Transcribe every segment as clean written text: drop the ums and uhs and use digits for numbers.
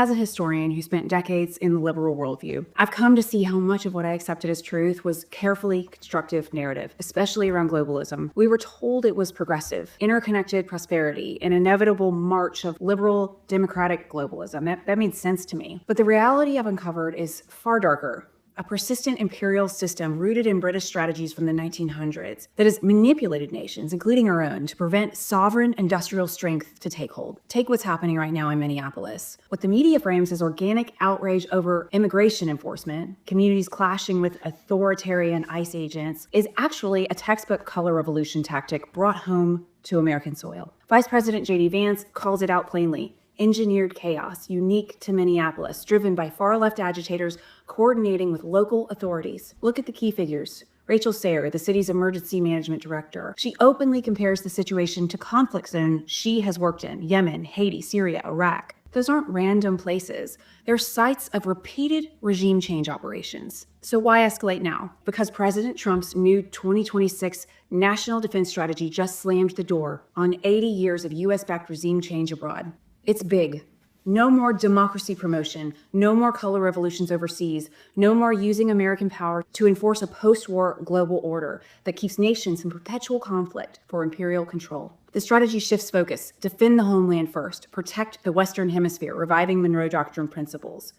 As a historian who spent decades in the liberal worldview, I've come to see how much of what I accepted as truth was carefully constructive narrative, especially around globalism. We were told it was progressive, interconnected prosperity, an inevitable march of liberal democratic globalism. That made sense to me. But the reality I've uncovered is far darker. A persistent imperial system rooted in British strategies from the 1900s that has manipulated nations, including our own, to prevent sovereign industrial strength to take hold. Take what's happening right now in Minneapolis. What the media frames as organic outrage over immigration enforcement, communities clashing with authoritarian ICE agents, is actually a textbook color revolution tactic brought home to American soil. Vice President J.D. Vance calls it out plainly. Engineered chaos, unique to Minneapolis, driven by far-left agitators coordinating with local authorities. Look at the key figures. Rachel Sayre, the city's emergency management director. She openly compares the situation to conflict zones she has worked in: Yemen, Haiti, Syria, Iraq. Those aren't random places. They're sites of repeated regime change operations. So why escalate now? Because President Trump's new 2026 national defense strategy just slammed the door on 80 years of US-backed regime change abroad. It's big. No more democracy promotion, no more color revolutions overseas, no more using American power to enforce a post-war global order that keeps nations in perpetual conflict for imperial control. The strategy shifts focus: defend the homeland first, protect the Western Hemisphere, reviving Monroe Doctrine principles.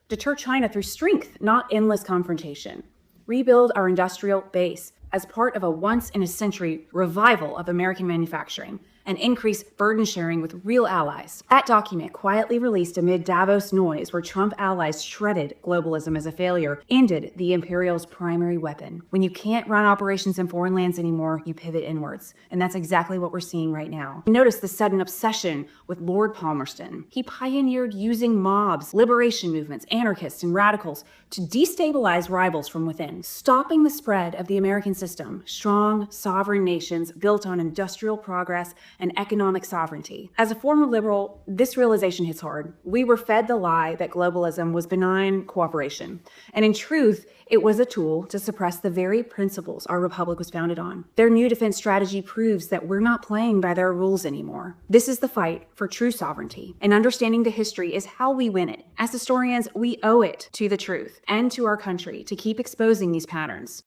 Deter China through strength, not endless confrontation. Rebuild our industrial base as part of a once-in-a-century revival of American manufacturing, and increase burden sharing with real allies. That document, quietly released amid Davos noise where Trump allies shredded globalism as a failure, ended the imperial's primary weapon. When you can't run operations in foreign lands anymore, you pivot inwards. And that's exactly what we're seeing right now. Notice the sudden obsession with Lord Palmerston. He pioneered using mobs, liberation movements, anarchists, and radicals to destabilize rivals from within, stopping the spread of the American system, strong, sovereign nations built on industrial progress and economic sovereignty. As a former liberal, this realization hits hard. We were fed the lie that globalism was benign cooperation. And in truth, it was a tool to suppress the very principles our republic was founded on. Their new defense strategy proves that we're not playing by their rules anymore. This is the fight for true sovereignty. And understanding the history is how we win it. As historians, we owe it to the truth and to our country to keep exposing these patterns.